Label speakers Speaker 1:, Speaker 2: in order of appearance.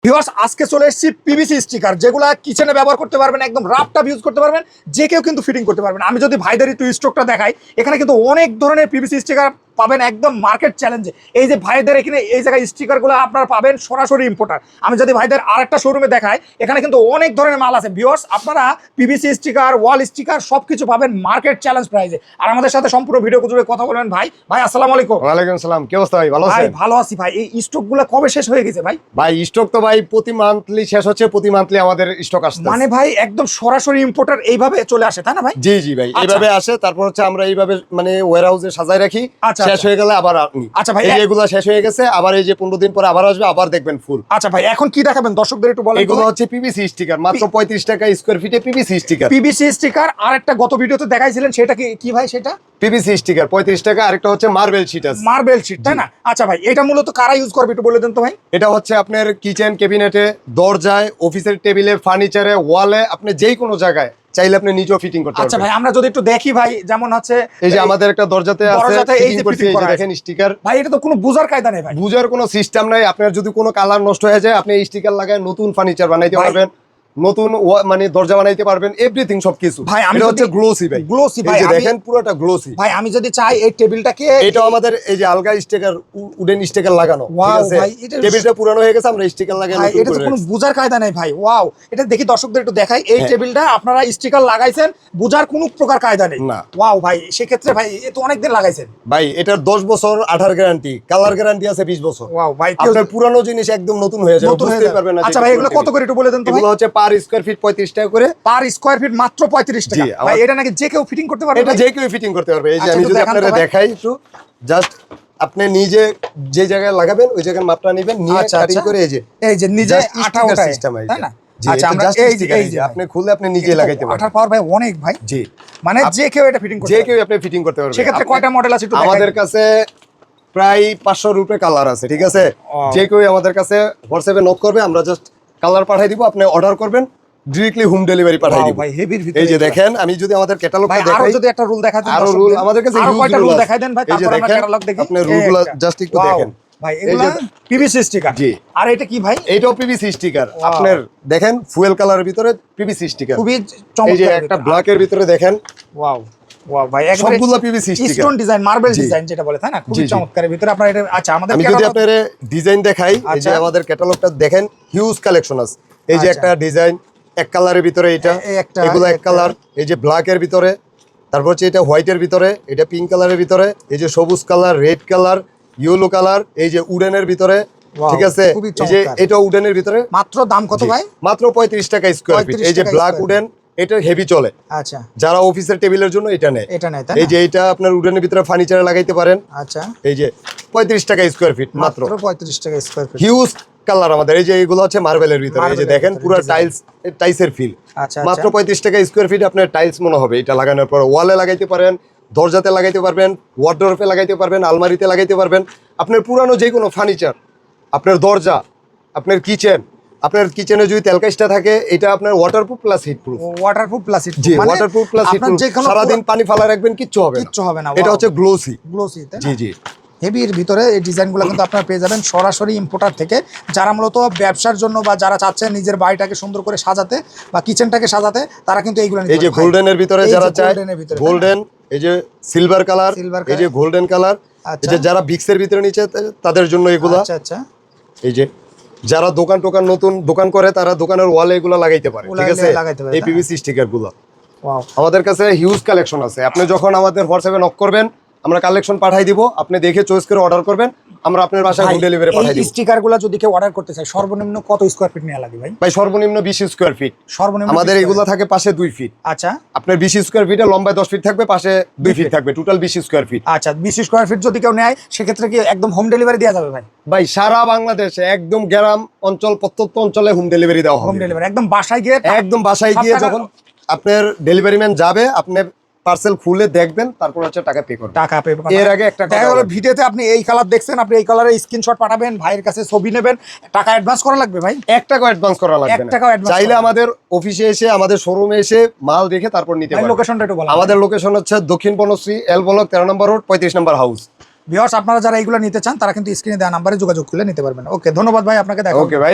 Speaker 1: Viewers আজকে চলে এসেছি পিভিসি স্টিকার, যেগুলো কিচেনে ব্যবহার করতে পারবেন, একদম রাফটাপ ইউজ করতে পারবেন, যে কেউ কিন্তু ফিটিং করতে পারবেন। আমি যদি ভাইদের একটু স্টকটা দেখাই, এখানে কিন্তু অনেক ধরনের পিভিসি স্টিকার পাবেন একদম মার্কেট চ্যালেঞ্জে। এই যে ভাইদের এখানে এই জায়গায় স্টিকারগুলো আপনারা পাবেন সরাসরি ইম্পোর্টার। আমি যদি ভাইদের আরেকটা শোরুমে দেখাই, এখানে কিন্তু অনেক ধরনের মাল আছে। ভিউয়ার্স আপনারা পিভিসি স্টিকার, ওয়াল স্টিকার সবকিছু পাবেন মার্কেট চ্যালেঞ্জ প্রাইসে। আর আমাদের সাথে সম্পূর্ণ ভিডিও জুড়ে কথা বলবেন ভাই। ভাই আসসালামু আলাইকুম।
Speaker 2: ওয়ালাইকুম আসসালাম। কি অবস্থা ভাই? ভালো আছেন?
Speaker 1: ভাই ভালো আছি ভাই। এই স্টকগুলো কবে শেষ হয়ে গেছে ভাই?
Speaker 2: ভাই স্টক তো ভাই প্রতি মান্থলি শেষ হচ্ছে, প্রতি মান্থলি আমাদের স্টক আসছে।
Speaker 1: মানে ভাই একদম সরাসরি ইম্পোর্টার এইভাবে চলে আসে, তাই না ভাই?
Speaker 2: জি জি ভাই, এইভাবে আসে। তারপর হচ্ছে আমরা এইভাবে মানে ওয়্যার হাউসে সাজায় রাখি। শেষ হয়ে গেলে আবার আপনি
Speaker 1: আচ্ছা ভাই,
Speaker 2: এগুলো শেষ হয়ে গেছে, আবার এই যে 15 দিন পরে আবার আসবে, আবার দেখবেন ফুল।
Speaker 1: আচ্ছা ভাই, এখন কি দেখাবেন দর্শকদের একটু বলেন।
Speaker 2: এগুলো হচ্ছে পিভিসি স্টিকার, মাত্র 35 টাকা স্কয়ার ফিটে পিভিসি স্টিকার।
Speaker 1: পিভিসি স্টিকার আর একটা গত ভিডিওতে দেখাইছিলেন, সেটা কি ভাই? সেটা
Speaker 2: পিভিসি স্টিকার 35 টাকা। আরেকটা হচ্ছে মার্বেল শিট আছে,
Speaker 1: মার্বেল শিট, তাই না? আচ্ছা ভাই, এটা মূলত কারা ইউজ করবে একটু বলে দেন তো ভাই।
Speaker 2: এটা হচ্ছে আপনার কিচেন ক্যাবিনেটে, দরজায়, অফিসের টেবিলে, ফার্নিচারে, ওয়ালে, আপনি যেই কোনো জায়গায় চাইলে আপনি নিজেও ফিটিং করতে পারবেন।
Speaker 1: আচ্ছা ভাই, আমরা যদি একটু দেখি ভাই, যেমন হচ্ছে
Speaker 2: এই যে আমাদের একটা দরজাতে আছে ফিটিং করতে, এই যে দেখেন স্টিকার।
Speaker 1: ভাই এটা তো কোনো বুঝার কায়দা নেই ভাই,
Speaker 2: বুঝার কোনো সিস্টেম নাই। আপনার যদি কোনো কালার নষ্ট হয়ে যায়, আপনি এই স্টিকার লাগায় নতুন ফার্নিচার বানাইতে পারবেন, নতুন মানে দরজা বানাইতে পারবেন, এভরিথিং সবকিছু।
Speaker 1: ভাই আমি
Speaker 2: হচ্ছে গ্লোসি ভাই,
Speaker 1: গ্লোসি ভাই,
Speaker 2: এই যে দেখেন পুরোটা গ্লোসি।
Speaker 1: ভাই আমি যদি চাই এই টেবিলটাকে,
Speaker 2: এটা আমাদের এই যে আলগা স্টিকার, উডেন স্টিকার লাগানো, ঠিক আছে?
Speaker 1: ভাই
Speaker 2: টেবিলটা পুরানো হয়ে গেছে, আমরা স্টিকার লাগাই
Speaker 1: ভাই,
Speaker 2: নতুন
Speaker 1: এটা তো
Speaker 2: করে।
Speaker 1: কোনো বুঝার কায়দা নেই ভাই। ওয়াও, এটা দেখি দর্শকদের একটু দেখাই। এই টেবিলটা আপনারা স্টিকার লাগাইছেন, বুঝার কোনো প্রকার কায়দা নেই
Speaker 2: না।
Speaker 1: ওয়াও ভাই, সেক্ষেত্রে ভাই এ তো অনেক দিন লাগাইছেন
Speaker 2: ভাই। এটার 10 বছর 18 গ্যারান্টি, কালার গ্যারান্টি আছে 20 বছর।
Speaker 1: ওয়াও ভাই,
Speaker 2: আপনার পুরানো জিনিস একদম নতুন হয়ে যাবে, বুঝতে পারবেন না।
Speaker 1: আচ্ছা ভাই, এগুলো কত করে একটু বলে দেন তো ভাই।
Speaker 2: এগুলো হচ্ছে পার স্কয়ার ফিট 35 টাকা করে।
Speaker 1: পার স্কয়ার ফিট মাত্র 35 টাকা। ভাই এটা নাকি যে কেউ ফিটিং করতে পারবে?
Speaker 2: এটা যে কেউ ফিটিং করতে পারবে। এই যে
Speaker 1: আচ্ছা,
Speaker 2: আমি
Speaker 1: একটু
Speaker 2: যদি
Speaker 1: দেখান তো
Speaker 2: আপনারা
Speaker 1: ভাই।
Speaker 2: দেখাই একটু, জাস্ট আপনি নিজে যে জায়গায় লাগাবেন ওই জায়গার মাপটা নেবেন, নিয়ে
Speaker 1: আচ্ছা,
Speaker 2: কাটিং
Speaker 1: আচ্ছা।
Speaker 2: করে এই যে
Speaker 1: নিজে আঠা ওঠায়,
Speaker 2: সিস্টেম
Speaker 1: তাই না?
Speaker 2: জি,
Speaker 1: আচ্ছা,
Speaker 2: এটা
Speaker 1: আমরা
Speaker 2: জাস্ট স্টিকার, এই যে আপনি খুলে আপনি নিজে লাগাইতে পারবেন।
Speaker 1: আঠার পাওয়ার ভাই অনেক ভাই।
Speaker 2: জি,
Speaker 1: মানে যে কেউ এটা ফিটিং করতে
Speaker 2: যে
Speaker 1: পারবে।
Speaker 2: কেউ আপনি ফিটিং করতে পারবেন।
Speaker 1: সেক্ষেত্রে কয়টা মডেল আছে একটু দেখাই।
Speaker 2: আমাদের কাছে প্রায় 500 রুপে কালার আছে, ঠিক আছে? যে কেউ আমাদের কাছে হোয়াটসঅ্যাপে নক করবে, আমরা জাস্ট কালার পাঠিয়ে দিব, আপনি অর্ডার করবেন, ডিরেক্টলি হোম ডেলিভারি পাঠিয়ে দিব।
Speaker 1: ভাই হেভির ভিতরে
Speaker 2: এই যে দেখেন, আমি যদি আমাদের ক্যাটালগটা
Speaker 1: ভাই, আরো
Speaker 2: দেখাই,
Speaker 1: যদি একটা রুল দেখা দেন,
Speaker 2: আরো রুল আমাদের কাছে
Speaker 1: আরো
Speaker 2: হিউজ
Speaker 1: কয়টা
Speaker 2: রুল
Speaker 1: রুল
Speaker 2: আছে।
Speaker 1: দেখাই দেন ভাই,
Speaker 2: এই যে
Speaker 1: তারপর আমরা
Speaker 2: দেখেন,
Speaker 1: ক্যাটালগ দেখি।
Speaker 2: আপনি রুলগুলো জাস্ট একটু দেখেন
Speaker 1: ভাই, এগুলা পিভিসি স্টিকার।
Speaker 2: জি।
Speaker 1: আর এটা কি ভাই?
Speaker 2: এইটাও পিভিসি স্টিকার। আপনার দেখেন ফুয়েল কালারের ভিতরে পিভিসি স্টিকার,
Speaker 1: খুবই
Speaker 2: এই যে
Speaker 1: চমৎকার।
Speaker 2: একটা ব্ল্যাক এর ভিতরে দেখেন,
Speaker 1: ওয়াও ওয়াও ভাই, একবারে
Speaker 2: সবগুলো PVC sticker,
Speaker 1: stone design, marble
Speaker 2: জি।
Speaker 1: ডিজাইন যেটা বলে, তাই না? খুবই
Speaker 2: জি, জি।
Speaker 1: চমৎকারের ভিতরে আপনার এটা। আচ্ছা, আমাদের
Speaker 2: আমি যদি আপনার ডিজাইন দেখাই, এই যে
Speaker 1: আচ্ছা।
Speaker 2: আমাদের ক্যাটালগটা দেখেন, হিউজ কালেকশন আছে। এই যে
Speaker 1: আচ্ছা।
Speaker 2: একটা ডিজাইন এক কালারের ভিতরে, এটা এগুলো এক কালার। এই যে ব্ল্যাক এর ভিতরে, তারপর হচ্ছে এটা হোয়াইট এর ভিতরে, এটা পিঙ্ক কালারের ভিতরে, এই যে সবুজ colour, red colour, yellow colour, এই যে উডেনের ভিতরে, ঠিক আছে? এই যে এটা উডেনের ভিতরে।
Speaker 1: মাত্র দাম কত ভাই?
Speaker 2: মাত্র 35 টাকা স্কয়ার ফিট। এই যে ব্ল্যাক উডেন, এটা হেভি চলে।
Speaker 1: আচ্ছা,
Speaker 2: যারা অফিসের টেবিলের জন্য এটা নেয়,
Speaker 1: এটা নেয়, তাই
Speaker 2: এই যে এটা আপনার উডেনের ভিতরে ফার্নিচারে লাগাইতে পারেন।
Speaker 1: আচ্ছা,
Speaker 2: এই যে 35 টাকা স্কয়ার ফিট মাত্র।
Speaker 1: 35 টাকা স্কয়ার ফিট।
Speaker 2: হিউজ কালার আমাদের। এই যে এগুলো হচ্ছে মার্বেলের ভিতরে, এই যে দেখেন পুরো টাইলসের ফিল।
Speaker 1: আচ্ছা,
Speaker 2: মাত্র 35 টাকা স্কয়ার ফিট আপনার টাইলস মনে হবে। এটা লাগানোর পর ওয়ালে লাগাইতে পারেন, দরজাতে লাগাইতে পারবেন, ওয়ার্ডরোবে লাগাইতে পারবেন, আলমারিতে লাগাইতে পারবেন। আপনার পুরানো যে কোনো ফার্নিচার, আপনার দরজা, আপনার কিচেন, আপনার কিচেনে যদি তেলকাশটা থাকে, এটা আপনার waterproof plus heatproof.
Speaker 1: Waterproof plus heat,
Speaker 2: জি, ওয়াটারপ্রুফ প্লাস হিটপ্রুফ। সারাদিন পানি ফালা রাখবেন, কিচ্ছু হবে না। এটা হচ্ছে গ্লোসি।
Speaker 1: তাই না?
Speaker 2: জি জি।
Speaker 1: হেভির ভিতরে এই ডিজাইনগুলো কিন্তু আপনারা পেয়ে যাবেন সরাসরি ইম্পোর্টার থেকে। যারা মূলত ব্যবসার জন্য বা যারা চাচ্ছেন নিজের বাড়িটাকে সুন্দর করে সাজাতে বা কিচেনটাকে সাজাতে, তারা কিন্তু এইগুলো নিতে
Speaker 2: এই যে
Speaker 1: পারেন।
Speaker 2: গোল্ডেনের ভিতরে যারা চায়,
Speaker 1: ভিতরে
Speaker 2: গোল্ডেন, এই যে সিলভার কালার, এই যে গোল্ডেন কালার, এই যে যারা বিক্সের ভিতরে নিচে, তাদের জন্য এগুলা।
Speaker 1: আচ্ছা আচ্ছা।
Speaker 2: এই যে যারা দোকান নতুন দোকান করে, তারা দোকানের ওয়ালে এগুলো লাগাইতে পারে, ঠিক আছে? এই পিভিসি স্টিকার গুলো আমাদের কাছে হিউজ কালেকশন আছে। আপনি যখন আমাদের হোয়াটসঅ্যাপে নক করবেন, আমরা কালেকশন পাঠাই দিব, আপনি দেখে চয়েস করে অর্ডার করবেন, আমরা আপনার বাসায় হোম ডেলিভারি পাঠাই দিব।
Speaker 1: এই স্টিকারগুলো যদি কেউ অর্ডার করতে চায়, সর্বনিম্ন কত স্কয়ার ফিট নেওয়া লাগে ভাই?
Speaker 2: ভাই সর্বনিম্ন 20 স্কয়ার ফিট।
Speaker 1: সর্বনিম্ন
Speaker 2: আমাদের এগুলো থাকে পাশে 2 ফিট।
Speaker 1: আচ্ছা,
Speaker 2: আপনার 20 স্কয়ার ফিটে লম্বায় 10 ফিট থাকবে, পাশে 2 ফিট থাকবে, টোটাল 20 স্কয়ার ফিট।
Speaker 1: আচ্ছা, 20 স্কয়ার ফিট যদি কেউ নেয়, সেক্ষেত্রে কি একদম হোম ডেলিভারি দেওয়া যাবে ভাই?
Speaker 2: ভাই সারা বাংলাদেশে একদম গ্রাম অঞ্চল, প্রত্যন্ত অঞ্চলে হোম ডেলিভারি দেওয়া হবে।
Speaker 1: হোম ডেলিভারি একদম বাসায় গিয়ে,
Speaker 2: একদম বাসায় গিয়ে যখন আপনার ডেলিভারি ম্যান যাবে, আপনি পার্সেল খুলে দেখবেন, তারপর হচ্ছে টাকা পে করবেন।
Speaker 1: টাকা পে করবেন।
Speaker 2: এর আগে একটা কথা হলো,
Speaker 1: ভিডিওতে আপনি এই কালার দেখছেন, আপনি এই কালারের স্ক্রিনশট পাঠাবেন, ভাইয়ের কাছে ছবি নেবেন, টাকা অ্যাডভান্স করা লাগবে ভাই?
Speaker 2: 1 টাকা অ্যাডভান্স করা লাগবে না। চাইলে আমাদের অফিসে এসে, আমাদের শোরুমে এসে মাল দেখে তারপর নিতে পারবেন।
Speaker 1: লোকেশনটা একটু বলুন। আমাদের
Speaker 2: লোকেশন হচ্ছে দক্ষিণ বনশ্রী, এল ব্লক 13 নম্বর রোড, 35 নম্বর হাউস।
Speaker 1: ভিউয়ার্স, আপনারা যারা এইগুলো নিতে চান, তারা কিন্তু স্ক্রিনে দেওয়া নাম্বারে যোগাযোগ করলে নিতে পারবেন। ওকে, ধন্যবাদ ভাই, আপনাকে দেখা।
Speaker 2: ওকে ভাই।